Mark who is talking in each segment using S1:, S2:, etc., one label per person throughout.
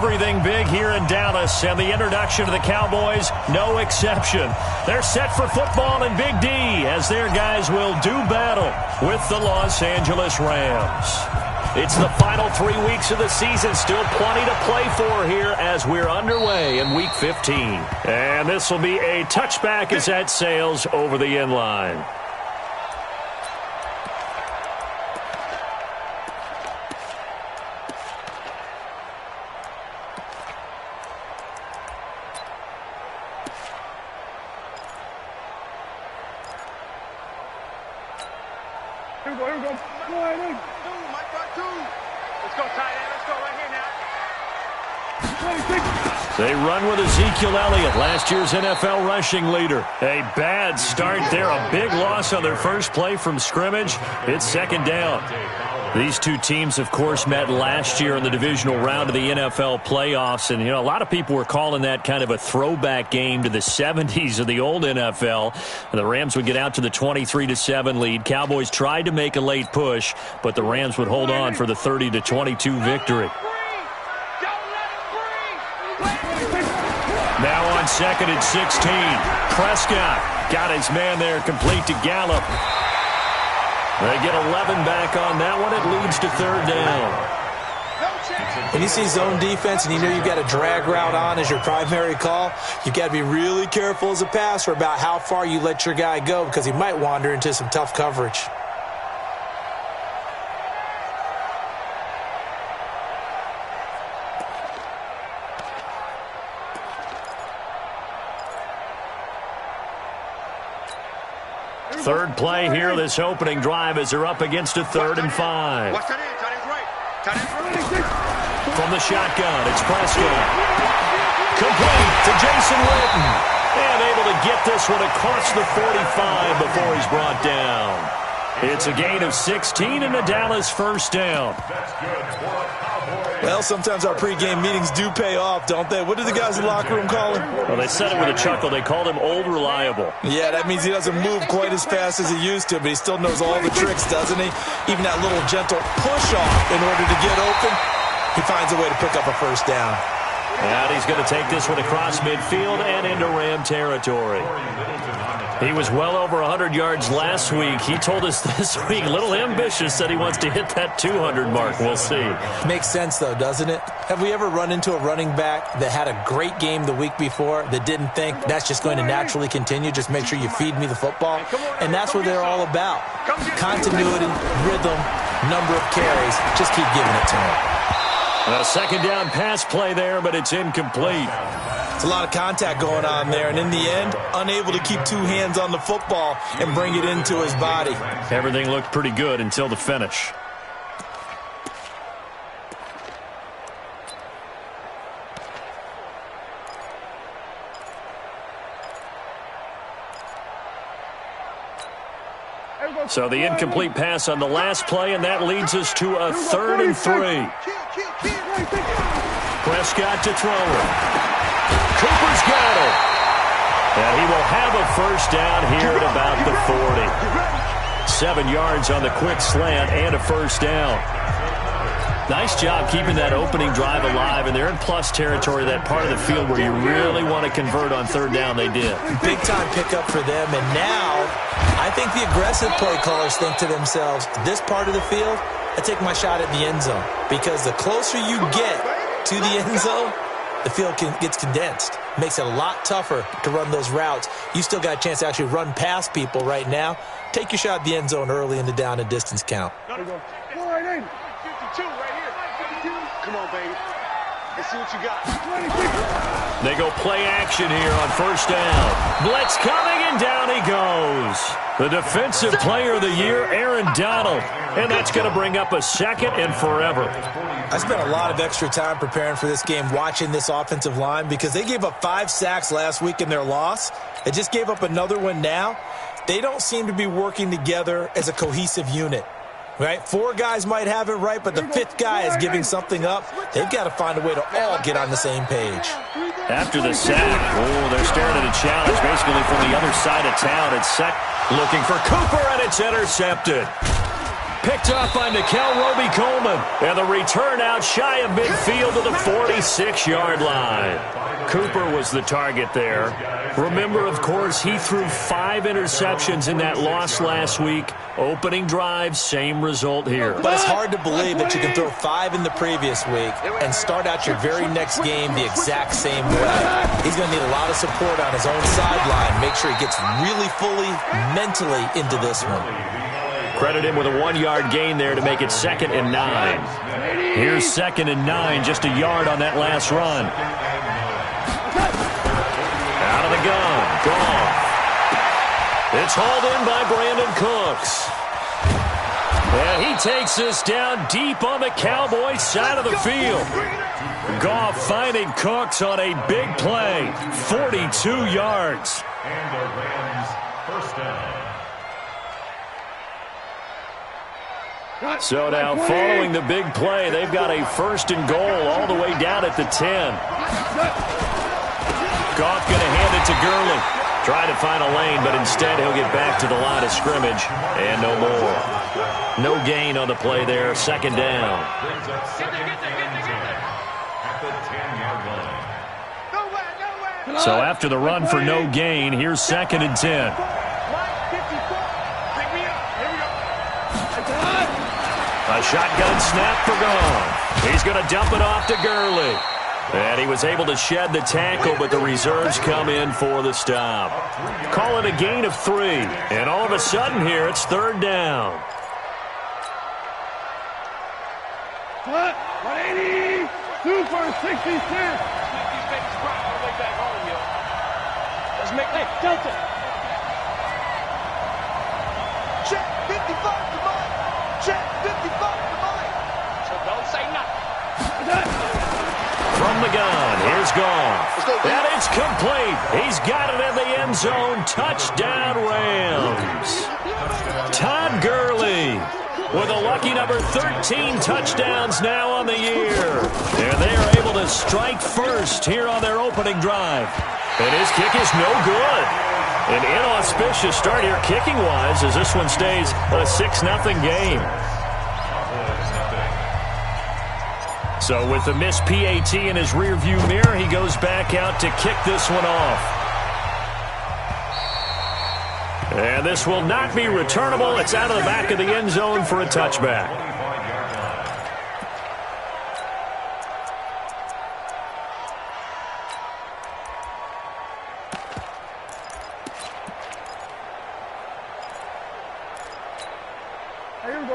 S1: everything big here in Dallas, and the introduction to the Cowboys, no exception. They're set for football in Big D as their guys will do battle with the Los Angeles Rams. It's the final 3 weeks of the season. Still plenty to play for here as we're underway in Week 15. And this will be a touchback as that sails over the end line.
S2: Here we go. Go ahead in.
S3: Mike got 2. Let's go, tight end. Let's go right here now.
S1: They run with Ezekiel Elliott, last year's NFL rushing leader. A bad start there. A big loss on their first play from scrimmage. It's second down. These two teams, of course, met last year in the divisional round of the NFL playoffs. And, a lot of people were calling that kind of a throwback game to the 70s of the old NFL. And the Rams would get out to the 23-7 lead. Cowboys tried to make a late push, but the Rams would hold on for the 30-22 victory. Now on second and 16. Prescott got his man there complete to Gallup. They get 11 back on that one. It leads to third down.
S4: When you see zone defense and you know you've got a drag route on as your primary call, you've got to be really careful as a passer about how far you let your guy go because he might wander into some tough coverage.
S1: Third play here, this opening drive as they're up against a 3rd and 5.
S3: Watch that in. Tight end's right. Tight end's right.
S1: From the shotgun, it's Prescott. Complete to Jason Witten. And able to get this one across the 45 before he's brought down. It's a gain of 16 and a Dallas first down.
S4: Well, sometimes our pregame meetings do pay off, don't they? What do the guys in the locker room call him?
S1: Well, they said it with a chuckle. They called him Old Reliable.
S4: Yeah, that means he doesn't move quite as fast as he used to, but he still knows all the tricks, doesn't he? Even that little gentle push-off in order to get open, he finds a way to pick up a first down.
S1: And he's going to take this one across midfield and into Ram territory. He was well over 100 yards last week. He told us this week, a little ambitious, that he wants to hit that 200 mark. We'll see.
S4: Makes sense, though, doesn't it? Have we ever run into a running back that had a great game the week before that didn't think that's just going to naturally continue? Just make sure you feed me the football. And that's what they're all about. Continuity, rhythm, number of carries. Just keep giving it to him.
S1: A second down pass play there, but it's incomplete.
S4: It's a lot of contact going on there, and in the end, unable to keep two hands on the football and bring it into his body.
S1: Everything looked pretty good until the finish. So the incomplete pass on the last play, and that leads us to a 3rd and 3. Prescott to throw it. Cooper's got it. And he will have a first down here at about the 40. 7 yards on the quick slant and a first down. Nice job keeping that opening drive alive, and they're in plus territory, that part of the field where you really want to convert on third down. They did.
S4: Big-time pickup for them, and now I think the aggressive play callers think to themselves, this part of the field, I take my shot at the end zone, because the closer you get to the end zone, the field gets condensed. Makes it a lot tougher to run those routes. You still got a chance to actually run past people right now. Take your shot at the end zone early in the down and distance count.
S3: Come on, baby. Let's see what you got.
S1: They go play action here on first down. Blitz coming, and down he goes. The defensive player of the year, Aaron Donald. And that's going to bring up a second and forever.
S4: I spent a lot of extra time preparing for this game, watching this offensive line, because they gave up 5 sacks last week in their loss. They just gave up another one now. They don't seem to be working together as a cohesive unit. Right? 4 guys might have it right, but the 5th guy is giving something up. They've got to find a way to all get on the same page.
S1: After the sack, they're staring at a challenge basically from the other side of town. It's set, looking for Cooper, and it's intercepted. Picked off by Nickel Roby-Coleman. And the return out shy of midfield to the 46-yard line. Cooper was the target there. Remember, of course, he threw 5 interceptions in that loss last week. Opening drive, same result here.
S4: But it's hard to believe that you can throw 5 in the previous week and start out your very next game the exact same way. He's going to need a lot of support on his own sideline. Make sure he gets really fully mentally into this one.
S1: Credit him with a 1-yard gain there to make it 2nd and 9. Here's 2nd and 9, just a yard on that last run. Out of the gun, Goff. It's hauled in by Brandon Cooks. And he takes this down deep on the Cowboys side of the field. Goff finding Cooks on a big play. 42 yards.
S5: And the Rams first down.
S1: So now following the big play, they've got a 1st and goal all the way down at the 10. Goff going to hand it to Gurley. Try to find a lane, but instead he'll get back to the line of scrimmage. And no more. No gain on the play there. 2nd down. So after the run for no gain, here's 2nd and 10. A shotgun snap for Goff. He's going to dump it off to Gurley. And he was able to shed the tackle, but the reserves come in for the stop. Call it a gain of 3. And all of a sudden here, it's 3rd down.
S2: 180. 2 for 66. Let's make that Delta.
S3: Check 55 to Mike. Check 55 to Mike.
S2: So don't say nothing.
S1: From the gun, here's Goff. And it's complete. He's got it in the end zone. Touchdown, Rams. Todd Gurley with a lucky number 13 touchdowns now on the year. And they are able to strike first here on their opening drive. And his kick is no good. An inauspicious start here kicking-wise as this one stays a 6-0 game. So with the missed PAT in his rearview mirror, he goes back out to kick this one off. And this will not be returnable. It's out of the back of the end zone for a touchback.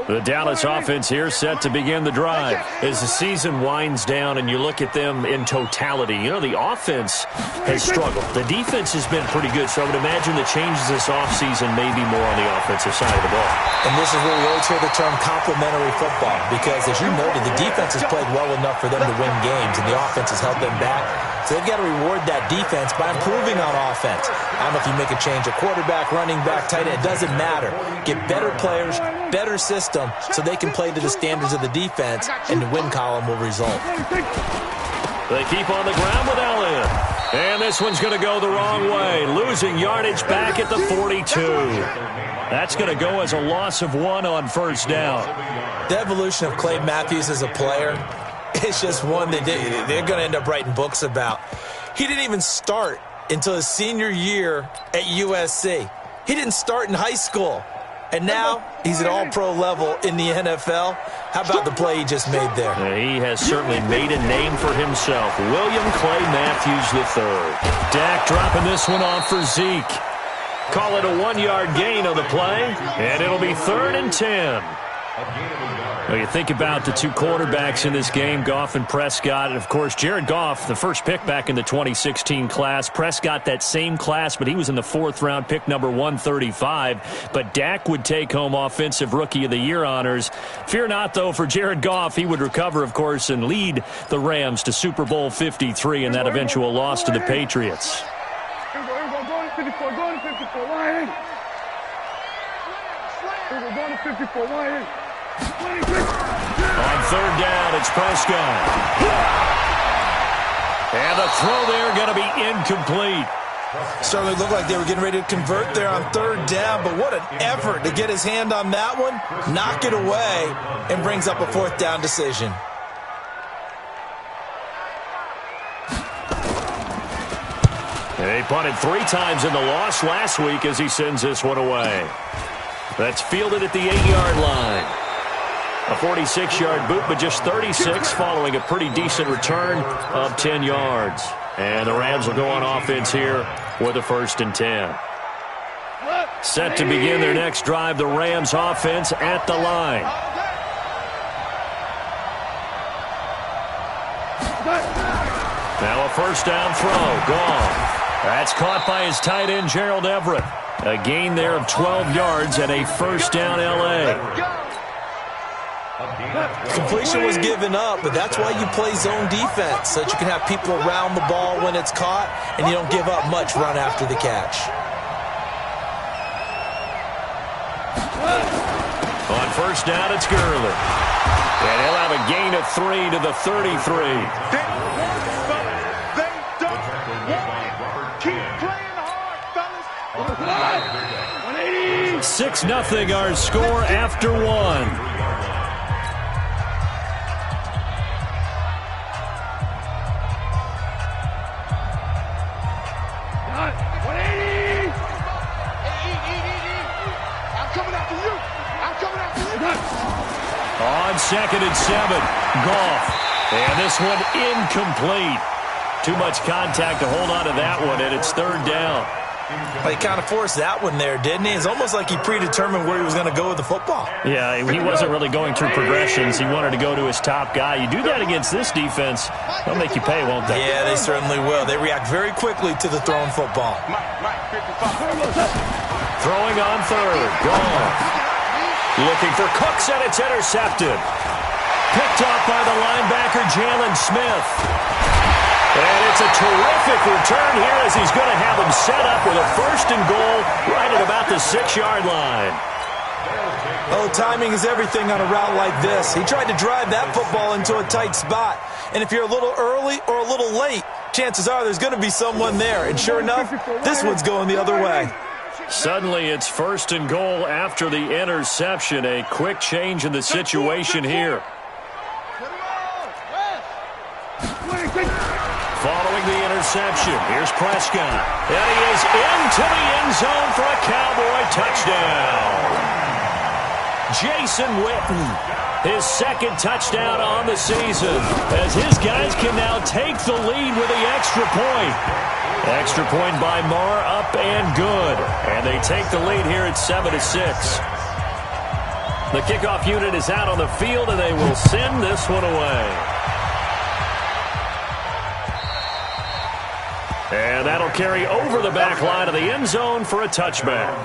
S1: The Dallas offense here set to begin the drive. As the season winds down and you look at them in totality, you know, the offense has struggled. The defense has been pretty good, so I would imagine the changes this offseason may be more on the offensive side of the ball.
S4: And this is where we always hear the term complementary football, because as you noted, the defense has played well enough for them to win games, and the offense has held them back. So they've got to reward that defense by improving on offense. I don't know if you make a change, a quarterback, running back, tight end, it doesn't matter. Get better players, better system, so they can play to the standards of the defense, and the win column will result.
S1: They keep on the ground with Elliott. And this one's going to go the wrong way, losing yardage back at the 42. That's going to go as a loss of 1 on 1st down.
S4: The evolution of Clay Matthews as a player, it's just one that they're going to end up writing books about. He didn't even start until his senior year at USC. He didn't start in high school. And now he's at all-pro level in the NFL. How about the play he just made there?
S1: Yeah, he has certainly made a name for himself. William Clay Matthews III. Dak dropping this one off for Zeke. Call it a 1-yard gain on the play, and it'll be 3rd and 10. Well, you think about the two quarterbacks in this game, Goff and Prescott. And, of course, Jared Goff, the first pick back in the 2016 class. Prescott, that same class, but he was in the 4th round, pick number 135. But Dak would take home Offensive Rookie of the Year honors. Fear not, though, for Jared Goff. He would recover, of course, and lead the Rams to Super Bowl 53 in that eventual loss to the Patriots.
S2: Here we go, go to 54, go to 54, line in. Here we go, go to 54, line in.
S1: On 3rd down, it's Prescott. And the throw there going to be incomplete.
S4: Certainly looked like they were getting ready to convert there on third down, but what an effort to get his hand on that one, knock it away, and brings up a fourth down decision.
S1: They punted 3 times in the loss last week as he sends this one away. That's fielded at the 8-yard line. A 46-yard boot, but just 36 following a pretty decent return of 10 yards. And the Rams will go on offense here with a 1st and 10. Set to begin their next drive, the Rams offense at the line. Now a 1st down throw, gone. That's caught by his tight end, Gerald Everett. A gain there of 12 yards and a 1st down L.A.
S4: Completion was given up, but that's why you play zone defense, so that you can have people around the ball when it's caught, and you don't give up much run after the catch.
S1: On 1st down, it's Gurley. And he'll have a gain of 3 to the 33.
S3: Keep playing hard, fellas.
S1: 6-0 our score after 1. On 2nd and 7, Goff. And this one incomplete. Too much contact to hold on to that one, and it's 3rd down.
S4: Well, he kind of forced that one there, didn't he? It's almost like he predetermined where he was going to go with the football.
S1: Yeah, he wasn't really going through progressions. He wanted to go to his top guy. You do that against this defense, they'll make you pay, won't they?
S4: Yeah, they certainly will. They react very quickly to the thrown football.
S1: Throwing on 3rd, gone. Looking for Cooks, and it's intercepted. Picked off by the linebacker, Jalen Smith. And it's a terrific return here as he's going to have him set up with a 1st and goal right at about the 6-yard line.
S4: Oh, timing is everything on a route like this. He tried to drive that football into a tight spot. And if you're a little early or a little late, chances are there's going to be someone there. And sure enough, this one's going the other way.
S1: Suddenly it's 1st and goal after the interception. A quick change in the situation here. Following the interception, here's Prescott. And he is into the end zone for a Cowboy touchdown. Jason Witten, his 2nd touchdown on the season, as his guys can now take the lead with the extra point. Extra point by Marr, up and good. And they take the lead here at 7-6. The kickoff unit is out on the field, and they will send this one away. And that'll carry over the back line of the end zone for a touchback.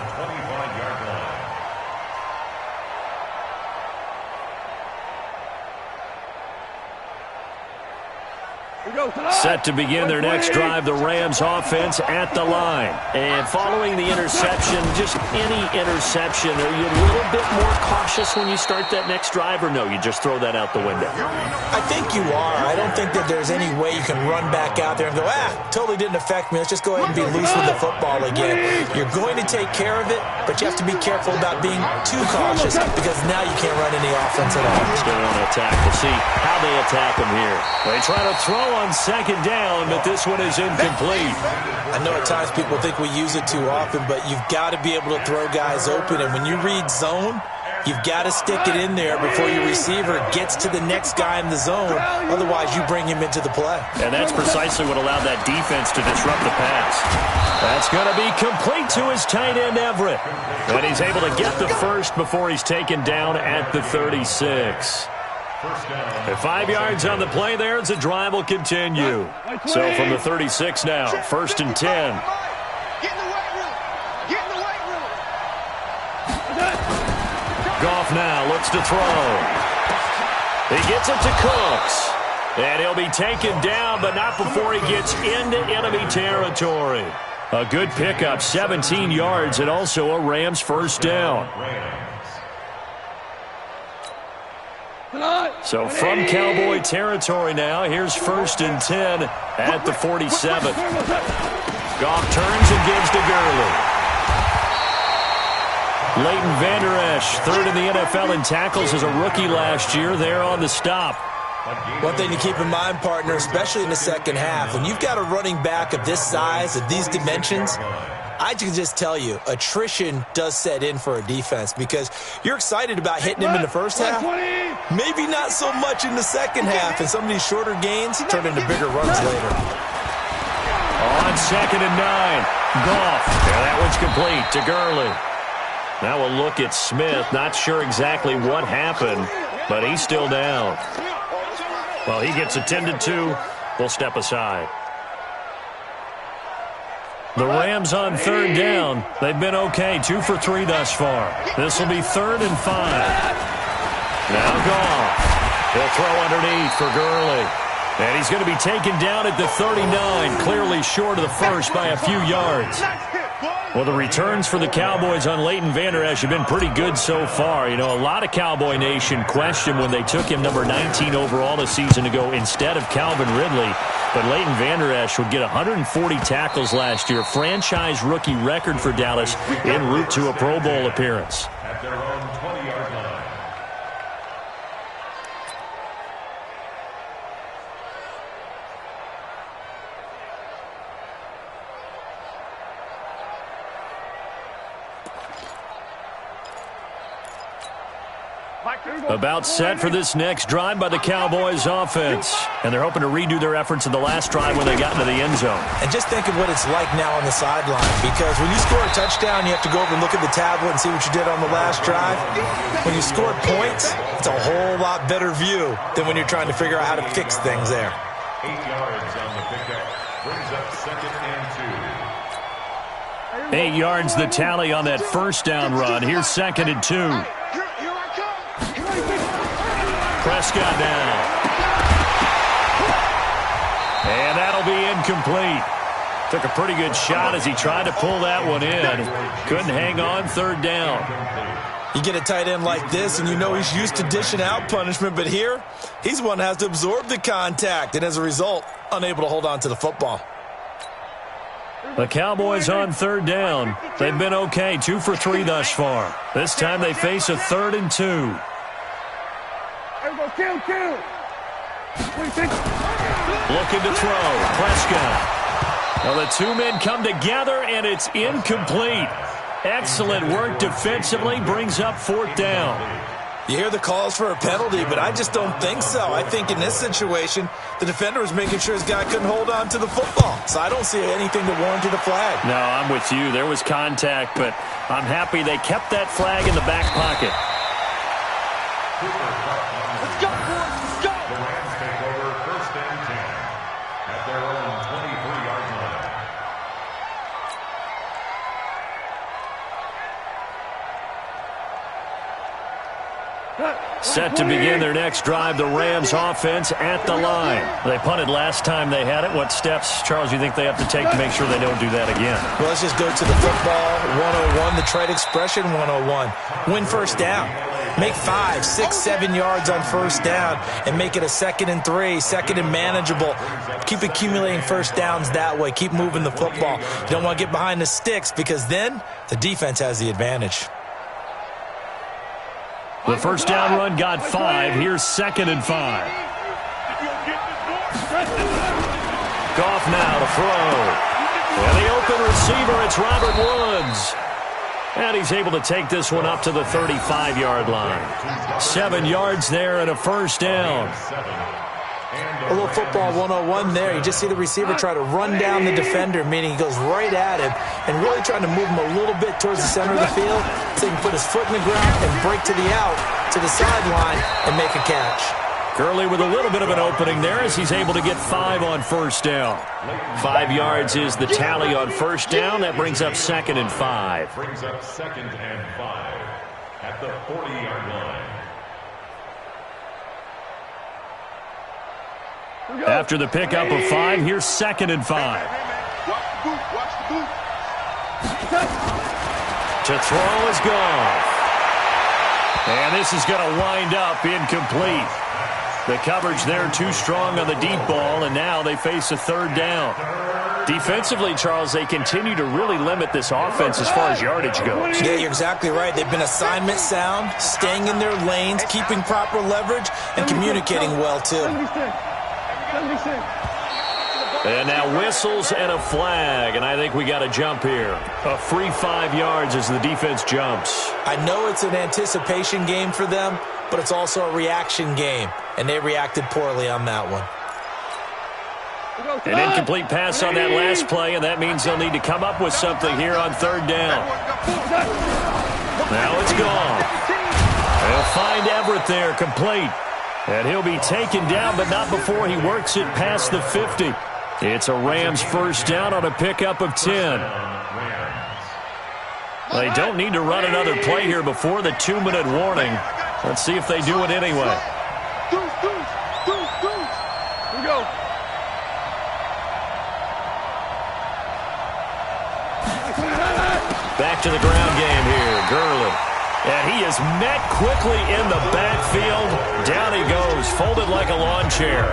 S1: Set to begin their next drive, the Rams offense at the line. And following the interception, just any interception, are you a little bit more cautious when you start that next drive, or no, you just throw that out the window?
S4: I think you are. I don't think that there's any way you can run back out there and go, totally didn't affect me. Let's just go ahead and be loose with the football again. You're going to take care of it, but you have to be careful about being too cautious because now you can't run any offense at all.
S1: Still want to attack. We'll see how they attack him here. They try to throw on 2nd down, but this one is incomplete.
S4: I know at times people think we use it too often, but you've got to be able to throw guys open. And when you read zone, you've got to stick it in there before your receiver gets to the next guy in the zone. Otherwise, you bring him into the play.
S1: And that's precisely what allowed that defense to disrupt the pass. That's going to be complete to his tight end, Everett. And he's able to get the 1st before he's taken down at the 36. 5 yards on the play there as the drive will continue. So from the 36 now, 1st and 10.
S3: Get in the weight room. Get in the weight room.
S1: Goff now looks to throw. He gets it to Cooks. And he'll be taken down, but not before he gets into enemy territory. A good pickup, 17 yards, and also a Rams 1st down. So from Cowboy territory now, here's 1st and 10 at the 47. Goff turns and gives to Gurley. Leighton Vander Esch, third in the NFL in tackles as a rookie last year. There on the stop.
S4: One thing to keep in mind, partner, especially in the second half, when you've got a running back of this size, of these dimensions, I can just tell you, attrition does set in for a defense because you're excited about hitting him in the first half. Maybe not so much in the second half, and some of these shorter gains turn into bigger runs later.
S1: On 2nd and 9, Goff. And that one's complete to Gurley. Now we'll look at Smith. Not sure exactly what happened, but he's still down. Well, he gets attended to. We'll step aside. The Rams on 3rd down. They've been okay, 2 for 3 thus far. This will be 3rd and 5. Now Goff. He'll throw underneath for Gurley. And he's going to be taken down at the 39, clearly short of the first by a few yards. Well, the returns for the Cowboys on Leighton Vander Esch have been pretty good so far. You know, a lot of Cowboy Nation questioned when they took him number 19 overall a season ago instead of Calvin Ridley. But Leighton Vander Esch would get 140 tackles last year, franchise rookie record for Dallas, en route to a Pro Bowl appearance.
S5: At their own 20-yard line.
S1: About set for this next drive by the Cowboys offense. And they're hoping to redo their efforts in the last drive when they got into the end zone.
S4: And just think of what it's like now on the sideline, because when you score a touchdown, you have to go over and look at the tablet and see what you did on the last drive. When you scored points, it's a whole lot better view than when you're trying to figure out how to fix things there.
S5: 8 yards on the pickup. Brings up 2nd and 2.
S1: 8 yards the tally on that first down run. Here's 2nd and 2. Prescott now. And that'll be incomplete. Took a pretty good shot as he tried to pull that one in. Couldn't hang on 3rd down.
S4: You get a tight end like this, and you know he's used to dishing out punishment, but here, he's one that has to absorb the contact, and as a result, unable to hold on to the football.
S1: The Cowboys on 3rd down. They've been okay, 2 for 3 thus far. This time they face a 3rd and 2.
S2: Kill.
S1: Looking to throw. Prescott. Well, the two men come together, and it's incomplete. Excellent work defensively. Brings up 4th down.
S4: You hear the calls for a penalty, but I just don't think so. I think in this situation, the defender was making sure his guy couldn't hold on to the football. So I don't see anything to warrant a flag.
S1: No, I'm with you. There was contact, but I'm happy they kept that flag in the back pocket.
S3: Let's go, boys. Let's go.
S5: The Rams take over 1st and 10 at their own 23-yard line.
S1: Set to begin their next drive, the Rams offense at the line. They punted last time they had it. What steps, Charles, you think they have to take to make sure they don't do that again?
S4: Well, let's just go to the football 101, the trade expression 101. Win 1st down. Make 5, 6, 7 yards on 1st down and make it a 2nd and 3, 2nd and manageable. Keep accumulating 1st downs that way. Keep moving the football. You don't want to get behind the sticks because then the defense has the advantage.
S1: The 1st down run got 5. Here's 2nd and 5. Goff now to throw. And the open receiver, it's Robert Woods. And he's able to take this one up to the 35-yard line. 7 yards there and a 1st down.
S4: A little football 101 there. You just see the receiver try to run down the defender, meaning he goes right at him and really trying to move him a little bit towards the center of the field so he can put his foot in the ground and break to the out, to the sideline, and make a catch.
S1: Gurley with a little bit of an opening there as he's able to get 5 on 1st down. 5 yards is the tally on 1st down. That brings up 2nd and 5.
S5: Brings up 2nd and 5 at the 40-yard line.
S1: After the pickup of 5, here's 2nd and 5.
S3: Watch the boot.
S1: To throw is Goff. And this is going to wind up incomplete. The coverage there too strong on the deep ball, and now they face a 3rd down. Defensively, Charles, they continue to really limit this offense as far as yardage goes.
S4: Yeah, you're exactly right. They've been assignment sound, staying in their lanes, keeping proper leverage, and communicating well, too.
S2: 76.
S1: And now whistles and a flag, and I think we got a jump here. A free 5 yards as the defense jumps.
S4: I know it's an anticipation game for them, but it's also a reaction game, and they reacted poorly on that one.
S1: An incomplete pass on that last play, and that means they'll need to come up with something here on 3rd down. Now it's gone. They'll find Everett there, complete. And he'll be taken down, but not before he works it past the 50. It's a Rams 1st down on a pickup of 10. They don't need to run another play here before the 2-minute warning. Let's see if they do it anyway.
S2: Here we go.
S1: Back to the ground game here, Gurley. And he is met quickly in the backfield. Down he goes, folded like a lawn chair.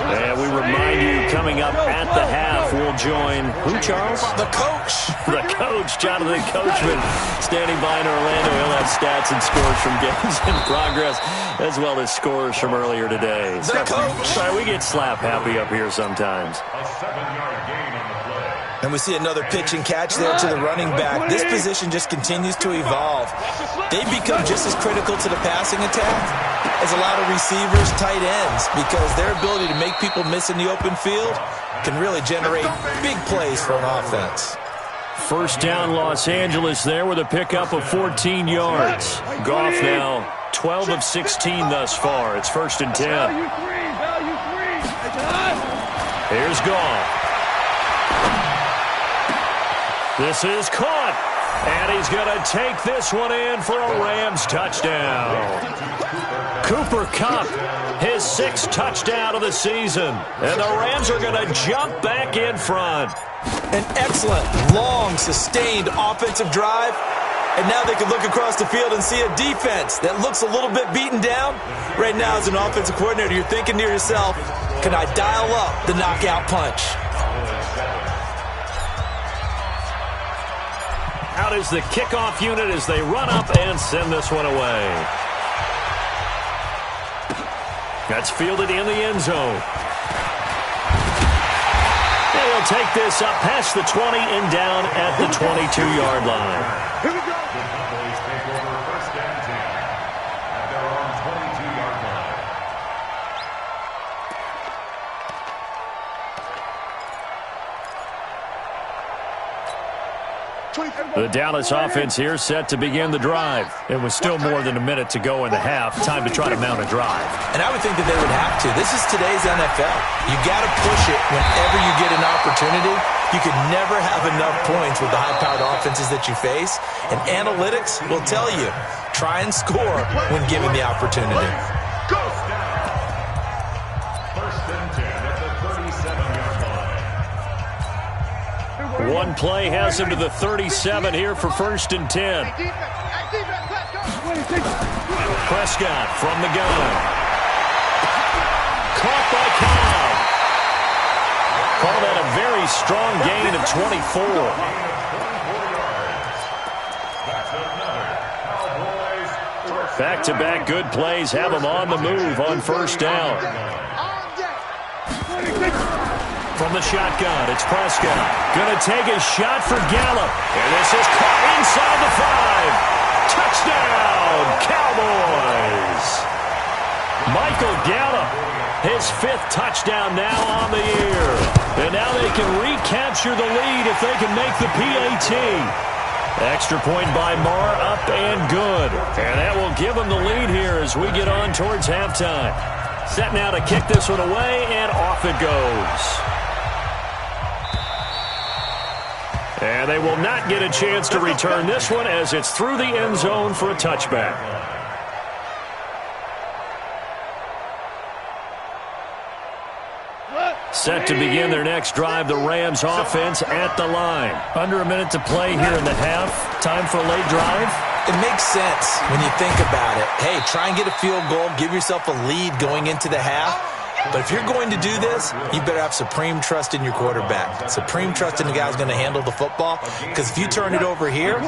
S1: And we remind you, coming up at the half, we'll join who, Charles?
S4: The coach.
S1: The coach, Jonathan Coachman, standing by in Orlando. He'll have stats and scores from games in progress, as well as scores from earlier today.
S4: The coach.
S1: Sorry, we get slap happy up here sometimes.
S5: A 7-yard gain on the play.
S4: And we see another pitch and catch there to the running back. This position just continues to evolve. They've become just as critical to the passing attack as a lot of receivers, tight ends, because their ability to make people miss in the open field can really generate big plays for an offense.
S1: 1st down, Los Angeles there with a pickup of 14 yards. Goff now 12 of 16 thus far. It's 1st and 10.
S2: Value three.
S1: Here's Goff. This is caught, and he's going to take this one in for a Rams touchdown. Cooper Kupp, his 6th touchdown of the season, and the Rams are going to jump back in front.
S4: An excellent, long, sustained offensive drive, and now they can look across the field and see a defense that looks a little bit beaten down. Right now, as an offensive coordinator, you're thinking to yourself, can I dial up the knockout punch?
S1: Out is the kickoff unit as they run up and send this one away. That's fielded in the end zone. They'll take this up past the 20 and down at the 22-yard line.
S5: The Cowboys take over 1st and 10 at their own 22-yard line.
S1: The Dallas offense here set to begin the drive. It was still more than a minute to go in the half. Time to try to mount a drive.
S4: And I would think that they would have to. This is today's NFL. You got to push it whenever you get an opportunity. You can never have enough points with the high-powered offenses that you face. And analytics will tell you, try and score when given the opportunity.
S5: Go! 1st and 10 at the 37-yard line.
S1: One play has him to the 37 here for 1st and 10. Prescott from the gun. Caught by Cobb. Call that a very strong gain of 24. Back-to-back good plays have him on the move on 1st down. From the shotgun, it's Prescott. Going to take a shot for Gallup. And this is caught inside the 5. Touchdown, Cowboys. Michael Gallup, his 5th touchdown now on the year. And now they can recapture the lead if they can make the PAT. Extra point by Marr, up and good. And that will give them the lead here as we get on towards halftime. Set now to kick this one away, and off it goes. And they will not get a chance to return this one as it's through the end zone for a touchback. Set to begin their next drive, the Rams offense at the line. Under a minute to play here in the half. Time for a late drive.
S4: It makes sense when you think about it. Hey, try and get a field goal, give yourself a lead going into the half. But if you're going to do this, you better have supreme trust in your quarterback. Supreme trust in the guy who's going to handle the football. Because if you turn it over here,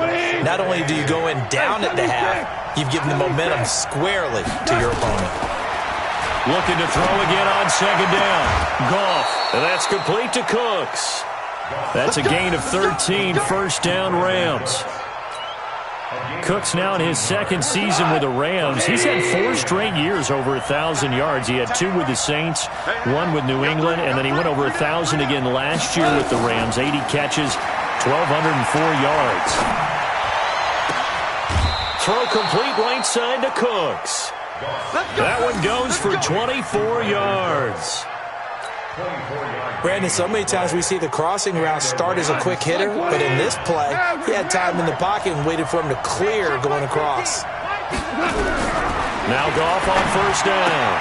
S4: not only do you go in down at the half, you've given the momentum squarely to your opponent.
S1: Looking to throw again on second down. Goff. And that's complete to Cooks. That's a gain of 13, first down Rams. Cooks now in his second season with the Rams. He's had 4 straight years over 1,000 yards. He had 2 with the Saints, 1 with New England, and then he went over 1,000 again last year with the Rams. 80 catches, 1,204 yards. Throw complete right side to Cooks. That one goes for 24 yards.
S4: Brandon, so many times we see the crossing route start as a quick hitter, but in this play, he had time in the pocket and waited for him to clear going across.
S1: Now Goff on first down.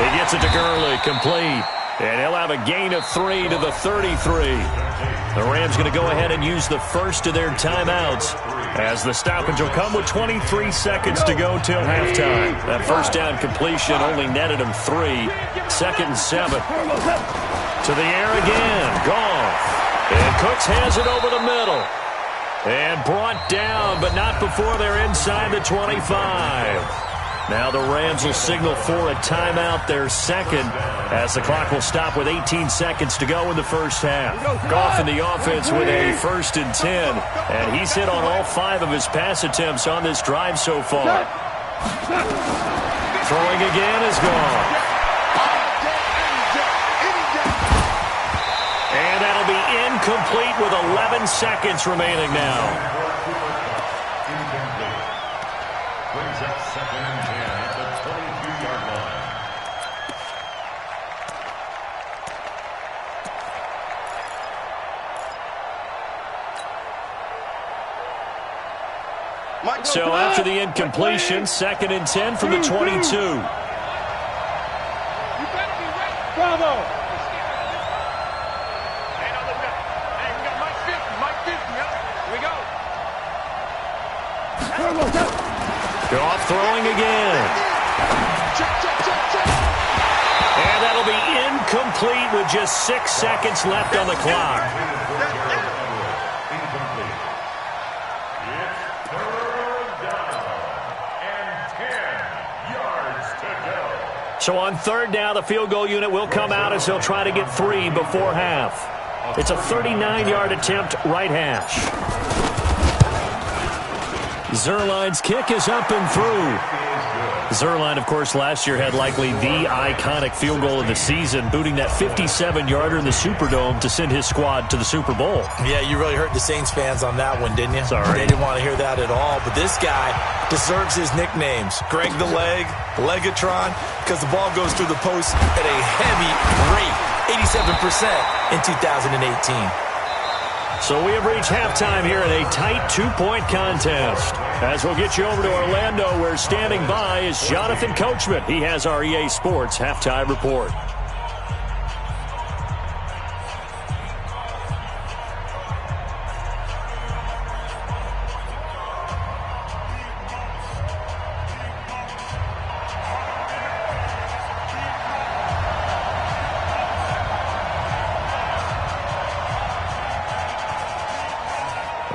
S1: He gets it to Gurley, complete. And he'll have a gain of 3 to the 33. The Rams going to go ahead and use the first of their timeouts as the stoppage will come with 23 seconds to go till halftime. That first down completion only netted him 3. 2nd and 7. To the air again. Goff. And Cooks has it over the middle. And brought down, but not before they're inside the 25. Now the Rams will signal for a timeout, their second, as the clock will stop with 18 seconds to go in the first half. Goff in the offense with a 1st and 10, and he's hit on all 5 of his pass attempts on this drive so far. Throwing again is Goff. And that'll be incomplete with 11 seconds remaining now.
S5: Brings up 2nd and 10 at the 22-yard line.
S1: So after the incompletion, 2nd and 10 from the 22.
S2: Bravo!
S1: Goff throwing again. And that'll be incomplete with just 6 seconds left on the clock.
S5: Incomplete. It's 3rd down and 10 yards to go.
S1: So on 3rd down, the field goal unit will come out as they'll try to get 3 before half. It's a 39-yard attempt, right hash. Zuerlein's kick is up and through. Zuerlein, of course, last year had likely the iconic field goal of the season, booting that 57-yarder in the Superdome to send his squad to the Super Bowl.
S4: Yeah, you really hurt the Saints fans on that one, didn't you?
S1: Sorry.
S4: They didn't want to hear that at all. But this guy deserves his nicknames. Greg the Leg, Legatron, because the ball goes through the post at a heavy rate, 87% in 2018.
S1: So we have reached halftime here in a tight 2-point contest. As we'll get you over to Orlando, where standing by is Jonathan Coachman. He has our EA Sports halftime report.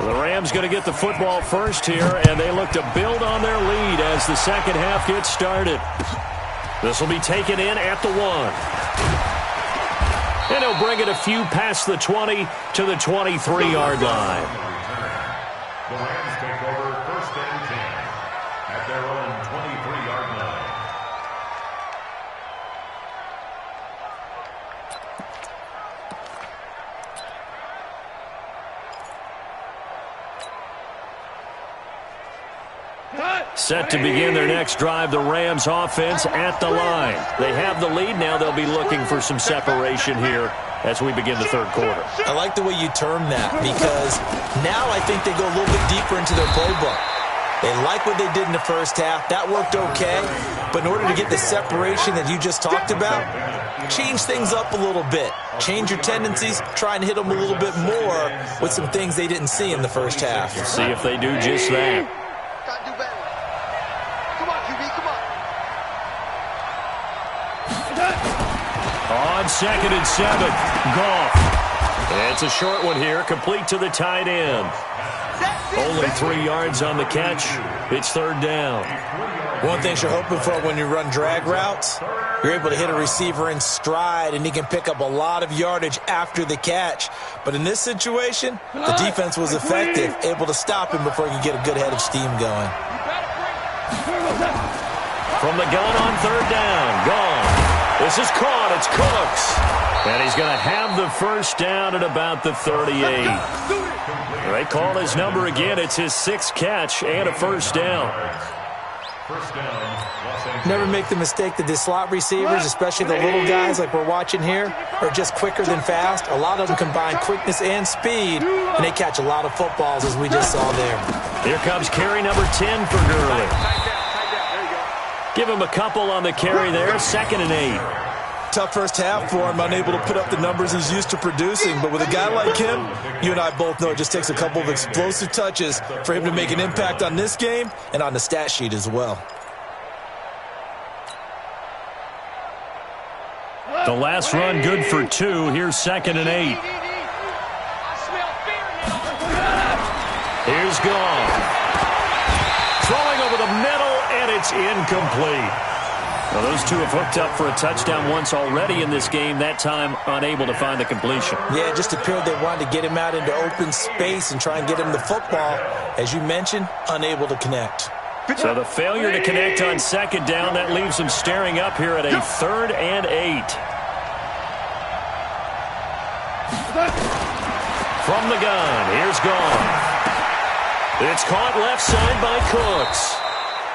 S1: The Rams going to get the football first here, and they look to build on their lead as the second half gets started. This will be taken in at the 1. And he'll bring it a few past the 20 to the 23-yard line.
S5: The Rams take over 1st and 10 at their own 23-yard line.
S1: Set to begin their next drive, the Rams offense at the line. They have the lead. Now they'll be looking for some separation here as we begin the 3rd quarter.
S4: I like the way you term that, because now I think they go a little bit deeper into their playbook. They like what they did in the first half. That worked okay. But in order to get the separation that you just talked about, change things up a little bit. Change your tendencies. Try and hit them a little bit more with some things they didn't see in the first half.
S1: See if they do just that.
S3: Gotta do better. Come on, QB, come on.
S1: On 2nd and 7, Goff. It's a short one here, complete to the tight end. Only 3 yards on the catch. It's 3rd down.
S4: One thing you're hoping for when you run drag routes, you're able to hit a receiver in stride, and he can pick up a lot of yardage after the catch. But in this situation, the defense was effective, able to stop him before he could get a good head of steam going.
S1: From the gun on 3rd down, gone. This is caught. It's Cooks. And he's going to have the 1st down at about the 38. They call his number again. It's his 6th catch and a 1st down.
S4: Never make the mistake that the slot receivers, especially the little guys like we're watching here, are just quicker than fast. A lot of them combine quickness and speed, and they catch a lot of footballs, as we just saw there.
S1: Here comes carry number 10 for Gurley. Give him a couple on the carry there, 2nd and 8.
S4: Tough first half for him, unable to put up the numbers he's used to producing. But with a guy like him, you and I both know it just takes a couple of explosive touches for him to make an impact on this game and on the stat sheet as well.
S1: The last run good for 2. Here's 2nd and 8. Here's Goff. Throwing over the middle, and it's incomplete. Well, those two have hooked up for a touchdown once already in this game, that time unable to find the completion.
S4: Yeah, it just appeared they wanted to get him out into open space and try and get him the football. As you mentioned, unable to connect.
S1: So the failure to connect on 2nd down, that leaves him staring up here at a 3rd and 8. From the gun, here's Goff. It's caught left side by Cooks.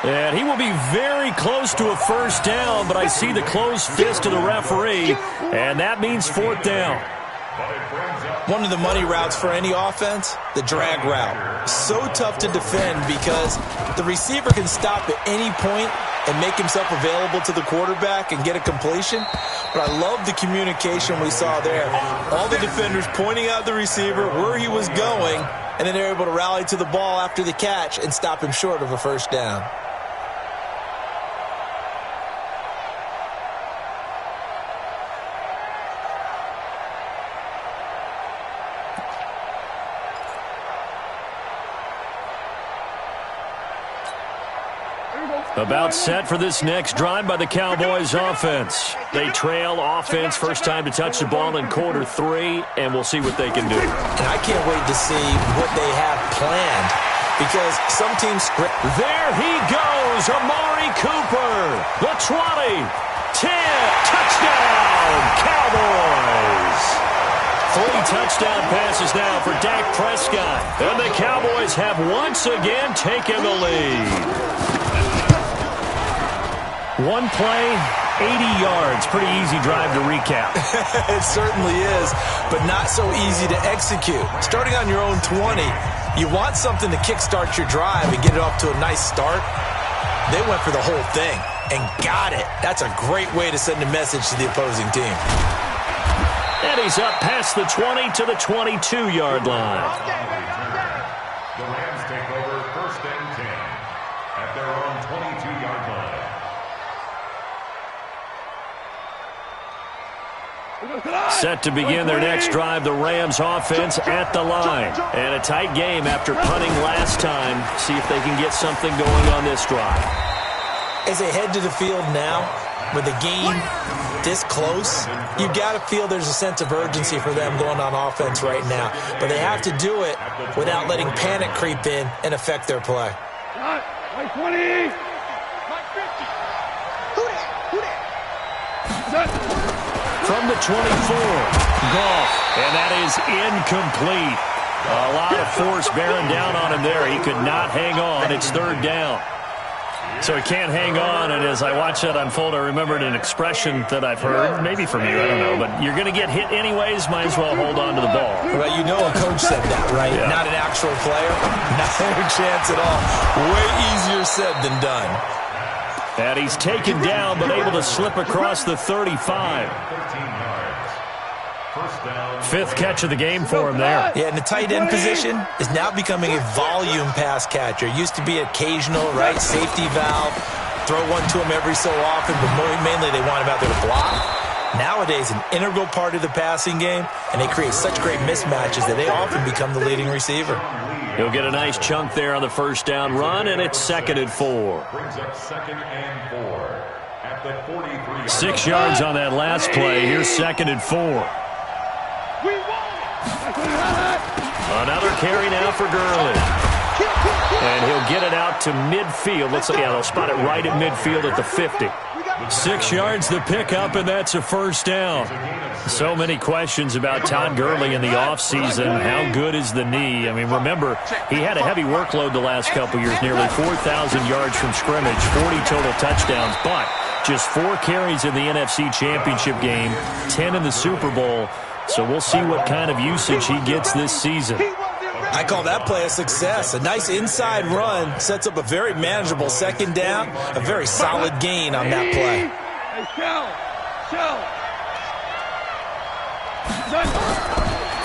S1: And he will be very close to a 1st down, but I see the closed fist of the referee, and that means 4th down.
S4: One of the money routes for any offense, the drag route. So tough to defend because the receiver can stop at any point and make himself available to the quarterback and get a completion. But I love the communication we saw there. All the defenders pointing out the receiver, where he was going, and then they're able to rally to the ball after the catch and stop him short of a 1st down.
S1: About set for this next drive by the Cowboys offense. They trail offense, first time to touch the ball in quarter 3, and we'll see what they can do.
S4: And I can't wait to see what they have planned because some teams...
S1: There he goes, Amari Cooper. The 20, 10, touchdown, Cowboys. 3 touchdown passes now for Dak Prescott. And the Cowboys have once again taken the lead. One play, 80 yards. Pretty easy drive to recap.
S4: It certainly is, but not so easy to execute. Starting on your own 20, you want something to kickstart your drive and get it off to a nice start. They went for the whole thing and got it. That's a great way to send a message to the opposing team.
S1: And he's up past the 20 to the 22-yard line.
S5: The Rams take over 1st and 10 at their own 22-yard line.
S1: Set to begin their next drive, the Rams offense at the line. And a tight game after punting last time. See if they can get something going on this drive.
S4: As they head to the field now, with the game this close, you've got to feel there's a sense of urgency for them going on offense right now. But they have to do it without letting panic creep in and affect their play.
S2: Like 20.
S1: From the 24, Goff, and that is incomplete. A lot of force bearing down on him there. He could not hang on. It's 3rd down. So he can't hang on, and as I watch that unfold, I remembered an expression that I've heard, maybe from you, I don't know, but you're going to get hit anyways, might as well hold on to the ball.
S4: Well, you know a coach said that, right? Yeah. Not an actual player. Not a chance at all. Way easier said than done.
S1: And he's taken down, but able to slip across the 35. 5th catch of the game for him there.
S4: Yeah, and the tight end position is now becoming a volume pass catcher. Used to be occasional, right, safety valve. Throw one to him every so often, but mainly they want him out there to block. Nowadays, an integral part of the passing game, and they create such great mismatches that they often become the leading receiver.
S1: He'll get a nice chunk there on the first down run, and it's 2nd and 4.
S5: Brings up 2nd and 4 at the 43.
S1: 6 yards on that last play. Here's 2nd and 4. Another carry now for Gurley. And he'll get it out to midfield. Let's see. Yeah, they'll spot it right at midfield at the 50. 6 yards the pickup, and that's a first down. So many questions about Todd Gurley in the offseason. How good is the knee? I mean, remember, he had a heavy workload the last couple years, nearly 4,000 yards from scrimmage, 40 total touchdowns, but just 4 carries in the NFC Championship game, 10 in the Super Bowl. So we'll see what kind of usage he gets this season.
S4: I call that play a success. A nice inside run sets up a very manageable 2nd down, a very solid gain on that play.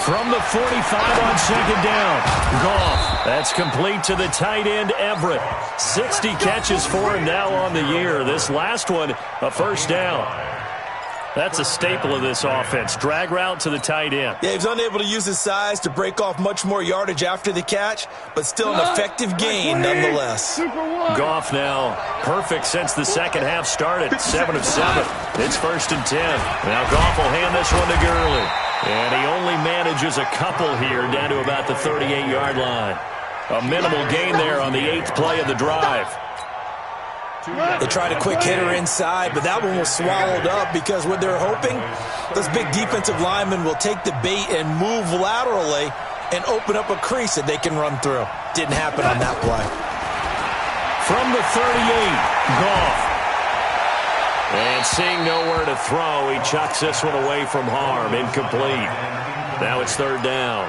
S1: From the 45 on 2nd down, Goff. That's complete to the tight end, Everett. 60 catches for him now on the year. This last one, a first down. That's a staple of this offense. Drag route to the tight end.
S4: Yeah, he was unable to use his size to break off much more yardage after the catch, but still an effective gain nonetheless.
S1: Goff now perfect since the second half started. 7 of 7. It's 1st and 10. Now Goff will hand this one to Gurley. And he only manages a couple here down to about the 38-yard line. A minimal gain there on the 8th play of the drive.
S4: They tried a quick hitter inside, but that one was swallowed up because what they're hoping, those big defensive linemen will take the bait and move laterally and open up a crease that they can run through. Didn't happen on that play.
S1: From the 38, Goff. And seeing nowhere to throw, he chucks this one away from harm. Incomplete. Now it's 3rd down.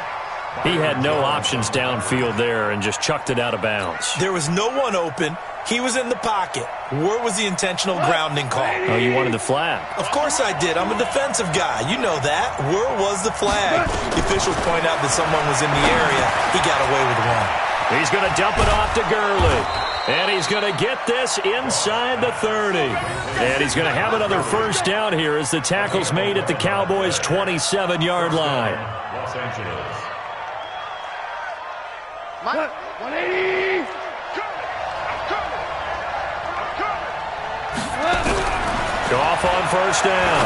S1: He had no options downfield there and just chucked it out of bounds.
S4: There was no one open. He was in the pocket. Where was the intentional grounding call?
S1: Oh, you wanted the flag.
S4: Of course I did. I'm a defensive guy. You know that. Where was the flag? The officials point out that someone was in the area. He got away with one.
S1: He's going to dump it off to Gurley. And he's going to get this inside the 30. And he's going to have another first down here as the tackle's made at the Cowboys' 27-yard line.
S5: Los Angeles.
S2: 180.
S1: Goff on first down.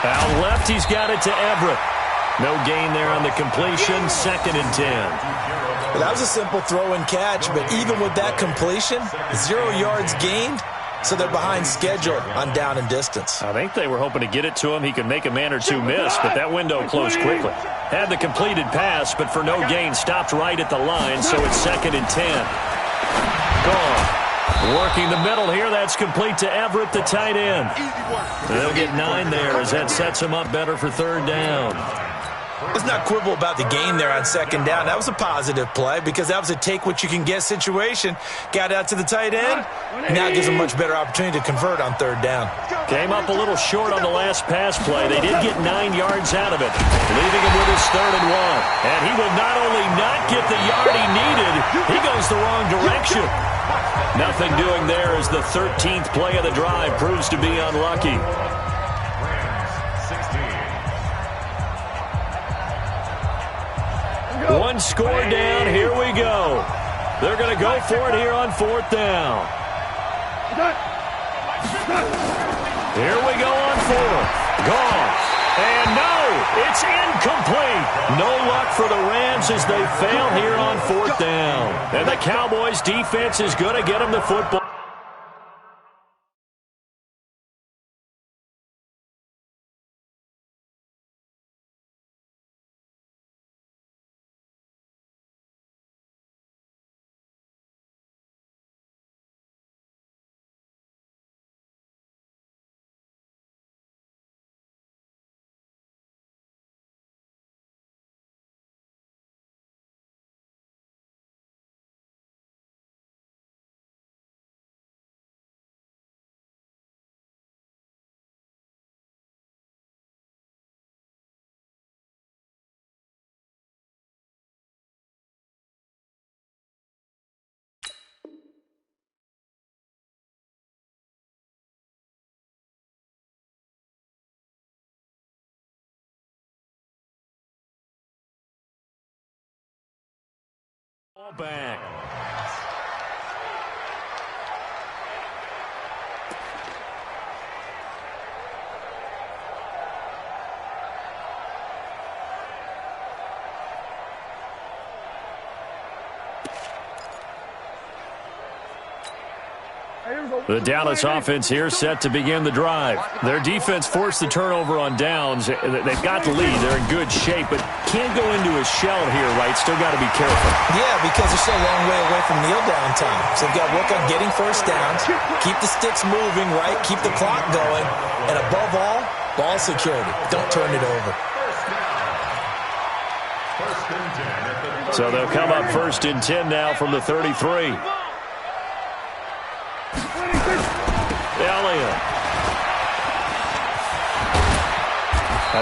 S1: Out left, he's got it to Everett. No gain there on the completion. 2nd and 10.
S4: Well, that was a simple throw and catch, but even with that completion, 0 yards gained, so they're behind schedule on down and distance.
S1: I think they were hoping to get it to him. He could make a man or two miss, but that window closed quickly. Had the completed pass, but for no gain, stopped right at the line, so it's 2nd and 10. Gone. Working the middle here. That's complete to Everett, the tight end. They'll get 9 there as that sets him up better for 3rd down.
S4: Let's not quibble about the gain there on 2nd down. That was a positive play because that was a take-what-you-can-get situation. Got out to the tight end. Now it gives them a much better opportunity to convert on 3rd down.
S1: Came up a little short on the last pass play. They did get 9 yards out of it, leaving him with his 3rd and 1. And he will not only not get the yard he needed, he goes the wrong direction. Nothing doing there as the 13th play of the drive proves to be unlucky. One score down. Here we go. They're going to go for it here on 4th down. Here we go on 4th. Gone. And no, it's incomplete. No luck for the Rams as they fail here on 4th down. And the Cowboys defense is going to get them the football. Ball back. The Dallas offense here set to begin the drive. Their defense forced the turnover on downs. They've got the lead. They're in good shape, but can't go into a shell here, right? Still got to be careful.
S4: Yeah, because they're still a long way away from kneel down time. So they've got to work on getting first downs, keep the sticks moving, right? Keep the clock going. And above all, ball security. Don't turn it over.
S1: So they'll come up 1st and 10 now from the 33. Elliott.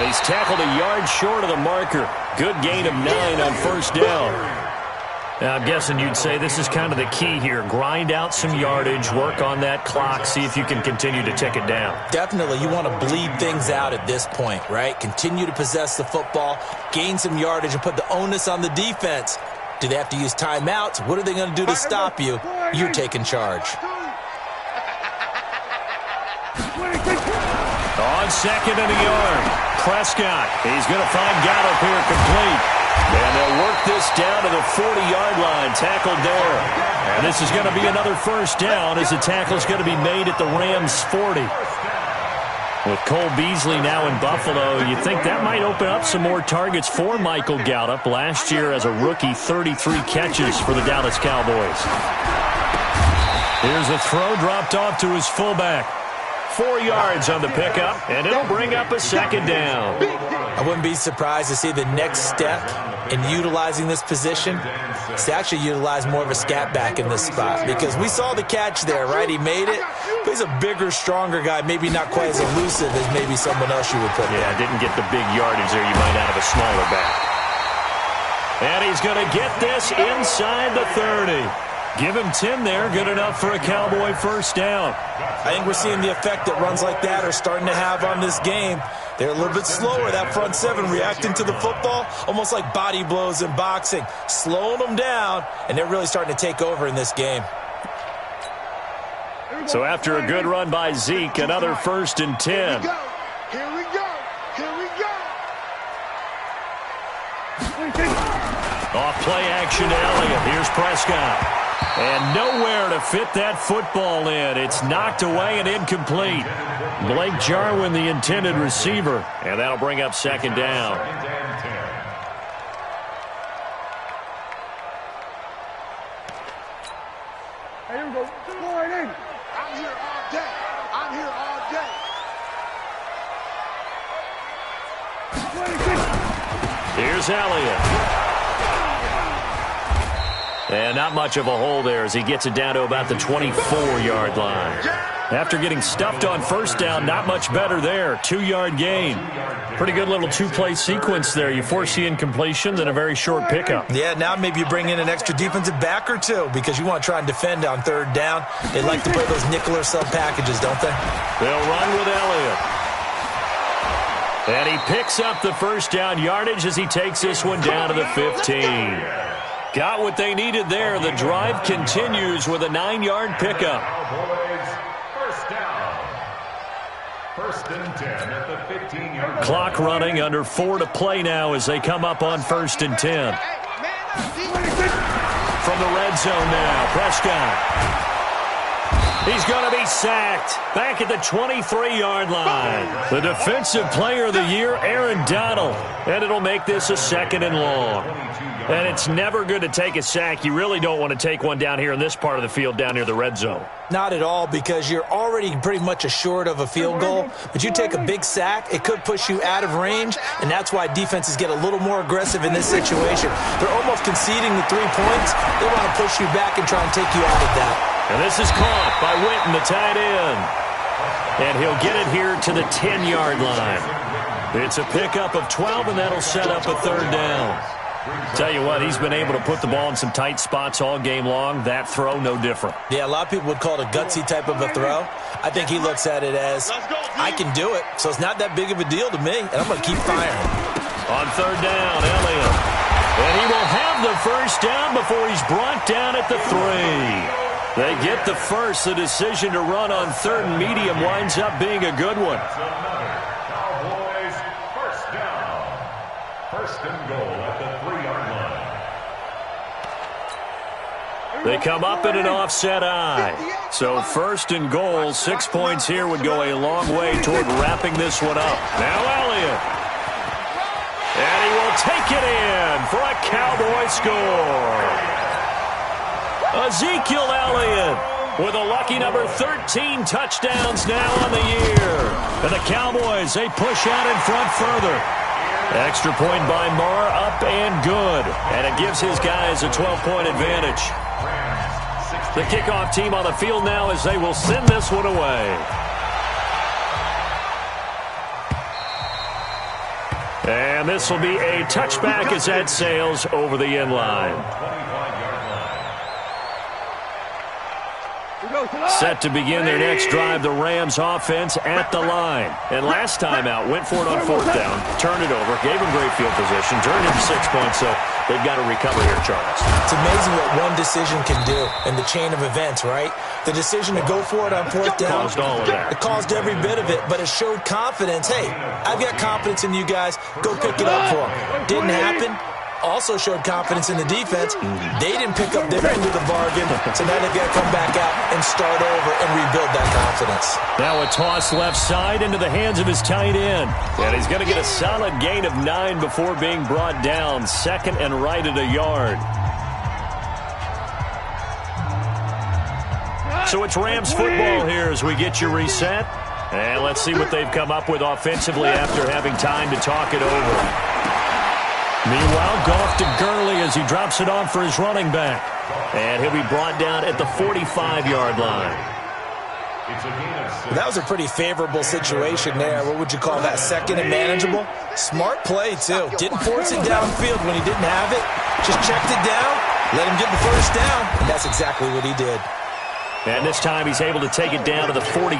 S1: He's tackled a yard short of the marker. Good gain of 9 on 1st down. Now, I'm guessing you'd say this is kind of the key here. Grind out some yardage, work on that clock, see if you can continue to tick it down.
S4: Definitely. You want to bleed things out at this point, right? Continue to possess the football, gain some yardage, and put the onus on the defense. Do they have to use timeouts? What are they going to do to stop you? You're taking charge.
S1: On 2nd and a yard, Prescott. He's going to find Gallup here complete. And they'll work this down to the 40-yard line, tackled there. And this is going to be another 1st down as the tackle's going to be made at the Rams' 40. With Cole Beasley now in Buffalo, you think that might open up some more targets for Michael Gallup. Last year as a rookie, 33 catches for the Dallas Cowboys. Here's a throw dropped off to his fullback. 4 yards on the pickup, and it'll bring up a 2nd down.
S4: I wouldn't be surprised to see the next step in utilizing this position is to actually utilize more of a scat back in this spot, because we saw the catch there, right? He made it, but he's a bigger, stronger guy, maybe not quite as elusive as maybe someone else you would put there.
S1: Yeah, didn't get the big yardage there you might out of a smaller back. And he's going to get this inside the 30. Give him 10 there, good enough for a Cowboy 1st down.
S4: I think we're seeing the effect that runs like that are starting to have on this game. They're a little bit slower, that front 7, reacting to the football, almost like body blows in boxing, slowing them down, and they're really starting to take over in this game.
S1: So after a good run by Zeke, another 1st and 10.
S3: Here we go. Here we go.
S1: Off play action to Elliott. Here's Prescott. And nowhere to fit that football in. It's knocked away and incomplete. Blake Jarwin, the intended receiver. And that'll bring up 2nd down.
S2: Here we go. Warning.
S3: I'm here all day. I'm here all day.
S1: Here's Elliott. And not much of a hole there as he gets it down to about the 24-yard line. After getting stuffed on 1st down, not much better there. 2-yard gain. Pretty good little 2-play sequence there. You force the incompletion, then a very short pickup.
S4: Yeah, now maybe you bring in an extra defensive back or two because you want to try and defend on 3rd down. They like to play those nickel or sub packages, don't they?
S1: They'll run with Elliott. And he picks up the 1st down yardage as he takes this one down to the 15. Got what they needed there. The drive continues with a 9-yard pickup.
S5: Cowboys, 1st down. 1st and 10 at the 15-yard line.
S1: Clock running, under 4 to play now as they come up on 1st and 10. From the red zone now, Prescott. He's going to be sacked back at the 23-yard line. The defensive player of the year, Aaron Donald. And it'll make this a 2nd and long. And it's never good to take a sack. You really don't want to take one down here in this part of the field down near the red zone.
S4: Not at all, because you're already pretty much assured of a field goal. But you take a big sack, it could push you out of range, and that's why defenses get a little more aggressive in this situation. They're almost conceding the 3 points. They want to push you back and try and take you out of that.
S1: And this is caught by Witten, the tight end. And he'll get it here to the 10-yard line. It's a pickup of 12, and that'll set up a 3rd down. Tell you what, he's been able to put the ball in some tight spots all game long. That throw, no different.
S4: Yeah, a lot of people would call it a gutsy type of a throw. I think he looks at it as, I can do it, so it's not that big of a deal to me, and I'm going to keep firing.
S1: On 3rd down, Elliott. And he will have the first down before he's brought down at the 3. They get the first. The decision to run on 3rd and medium winds up being a good one.
S5: Cowboys first down. 1st and goal at the 3-yard line.
S1: They come up in an offset eye. So 1st and goal, 6 points here would go a long way toward wrapping this one up. Now Elliott. And he will take it in for a Cowboy score. Ezekiel Elliott with a lucky number 13 touchdowns now on the year. And the Cowboys, they push out in front further. Extra point by Marr, up and good. And it gives his guys a 12-point advantage. The kickoff team on the field now as they will send this one away. And this will be a touchback as that sails over the end line. Set to begin their next drive, the Rams offense at the line. And last time out, went for it on 4th down, turned it over, gave them great field position, turned into 6 points, so they've got to recover here, Charles.
S4: It's amazing what one decision can do in the chain of events, right? The decision to go for it on 4th down,
S1: caused all of that.
S4: It caused every bit of it, but it showed confidence. Hey, I've got confidence in you guys. Go pick it up for them. Didn't happen. Also showed confidence in the defense. They didn't pick up their end of the bargain, so now they've got to come back out and start over and rebuild that confidence.
S1: Now a toss left side into the hands of his tight end. And he's going to get a solid gain of 9 before being brought down. 2nd and right at a yard. So it's Rams football here as we get you reset. And let's see what they've come up with offensively after having time to talk it over. Meanwhile, Goff to Gurley as he drops it off for his running back. And he'll be brought down at the 45-yard line.
S4: That was a pretty favorable situation there. What would you call that? 2nd and manageable? Smart play, too. Didn't force it downfield when he didn't have it. Just checked it down, let him get the first down, and that's exactly what he did.
S1: And this time he's able to take it down to the 42.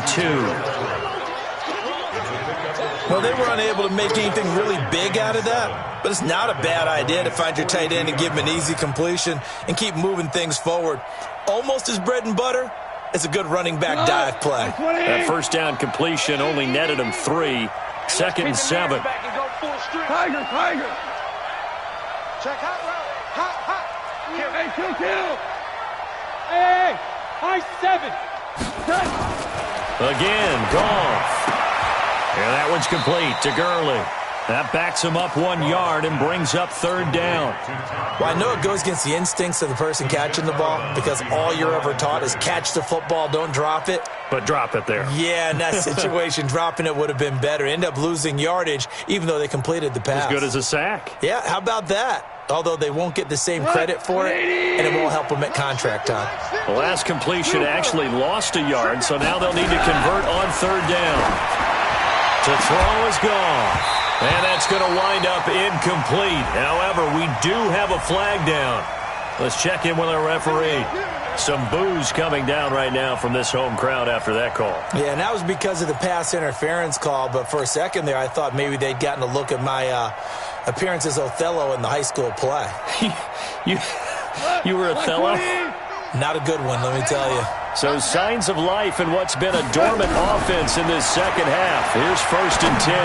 S4: Well, they were unable to make anything really big out of that, but it's not a bad idea to find your tight end and give him an easy completion and keep moving things forward. Almost his bread and butter is a good running back dive play.
S1: That first down completion only netted him 3. 2nd and 7.
S2: Tiger.
S3: Check hot route. Hot.
S2: Kill. Hey, high 7.
S1: Again, Goff. And that one's complete to Gurley. That backs him up 1 yard and brings up 3rd down.
S4: Well, I know it goes against the instincts of the person catching the ball because all you're ever taught is catch the football, don't drop it.
S1: But drop it there.
S4: Yeah, in that situation, dropping it would have been better. End up losing yardage even though they completed the pass.
S1: As good as a sack.
S4: Yeah, how about that? Although they won't get the same credit for it, and it won't help them at contract time.
S1: The last completion actually lost a yard, so now they'll need to convert on 3rd down. To throw is gone. And that's going to wind up incomplete. However, we do have a flag down. Let's check in with our referee. Some boos coming down right now from this home crowd after that call.
S4: Yeah, and that was because of the pass interference call. But for a second there, I thought maybe they'd gotten a look at my appearance as Othello in the high school play.
S1: You were Othello?
S4: Not a good one, let me tell you.
S1: So signs of life in what's been a dormant offense in this second half. Here's 1st and 10.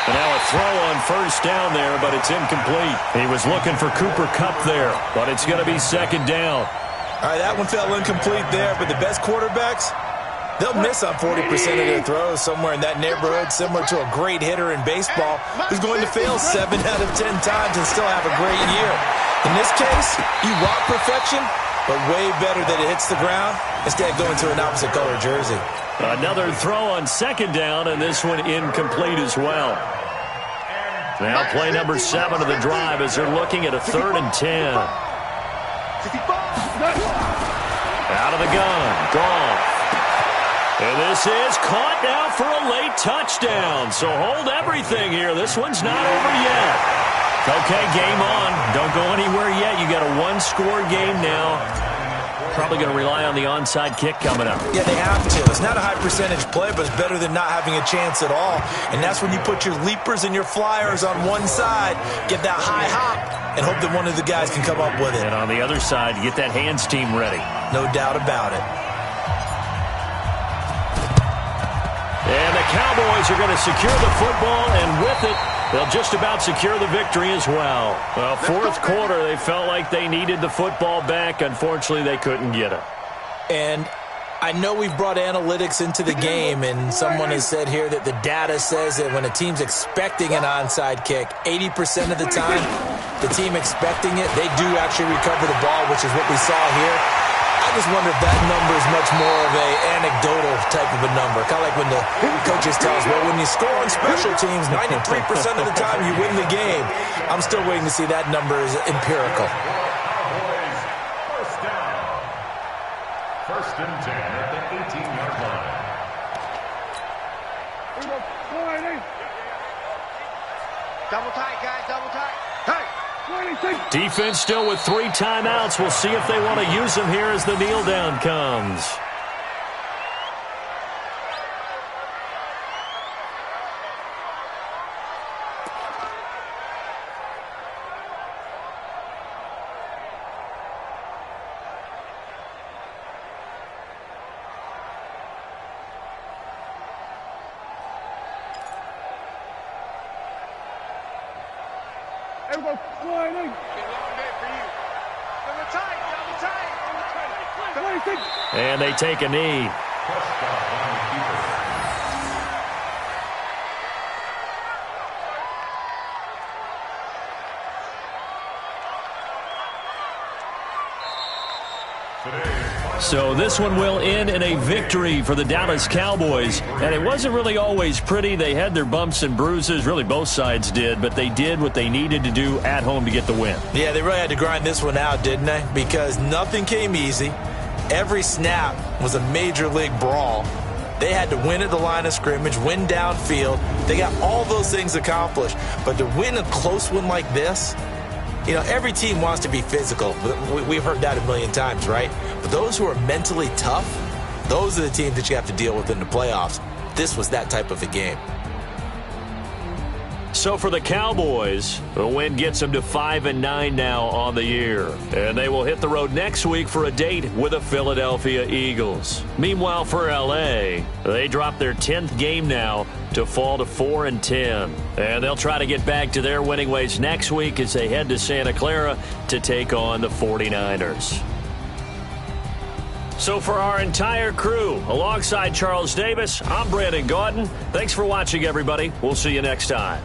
S1: And now a throw on 1st down there, but it's incomplete. He was looking for Cooper Kupp there, but it's going to be 2nd down.
S4: All right, that one fell incomplete there, but the best quarterbacks, they'll miss on 40% of their throws somewhere in that neighborhood, similar to a great hitter in baseball who's going to fail 7 out of 10 times and still have a great year. In this case, you want perfection, but way better that it hits the ground instead of going to an opposite color jersey.
S1: Another throw on 2nd down, and this one incomplete as well. Now play number 7 of the drive as they're looking at a 3rd and 10. Out of the gun, Goff. And this is caught now for a late touchdown. So hold everything here. This one's not over yet. Okay, game on. Don't go anywhere yet. You got a 1-score game now. probably going to rely on the onside kick coming up.
S4: Yeah, they have to. It's not a high percentage play, but it's better than not having a chance at all. And that's when you put your leapers and your flyers on one side, get that high hop, and hope that one of the guys can come up with it.
S1: And on the other side, get that hands team ready.
S4: No doubt about it.
S1: And the Cowboys are going to secure the football, and with it, they'll just about secure the victory as well. Well, fourth quarter, they felt like they needed the football back. Unfortunately, they couldn't get it.
S4: And I know we've brought analytics into the game, and someone has said here that the data says that when a team's expecting an onside kick, 80% of the time, the team expecting it, they do actually recover the ball, which is what we saw here. I just wonder if that number is much more of an anecdotal type of a number. Kind of like when the coaches tell us, well, when you score on special teams, 93% of the time you win the game. I'm still waiting to see that number is empirical.
S5: First down. First and 10 at the 18-yard line.
S3: Double tight, guys, double tight. Hey!
S1: Defense still with 3 timeouts. We'll see if they want to use them here as the kneel down comes.
S2: Everybody flying in.
S3: Double tight, double tight. Double tight.
S1: And they take a knee. So this one will end in a victory for the Dallas Cowboys. And it wasn't really always pretty. They had their bumps and bruises. Really, both sides did. But they did what they needed to do at home to get the win.
S4: Yeah, they really had to grind this one out, didn't they? Because nothing came easy. Every snap was a major league brawl. They had to win at the line of scrimmage, win downfield. They got all those things accomplished. But to win a close one like this, you know, every team wants to be physical. We've heard that a million times, right? But those who are mentally tough, those are the teams that you have to deal with in the playoffs. This was that type of a game.
S1: So for the Cowboys, the win gets them to 5-9 now on the year. And they will hit the road next week for a date with the Philadelphia Eagles. Meanwhile, for L.A., they drop their 10th game now to fall to 4-10. And they'll try to get back to their winning ways next week as they head to Santa Clara to take on the 49ers. So for our entire crew, alongside Charles Davis, I'm Brandon Gaudin. Thanks for watching, everybody. We'll see you next time.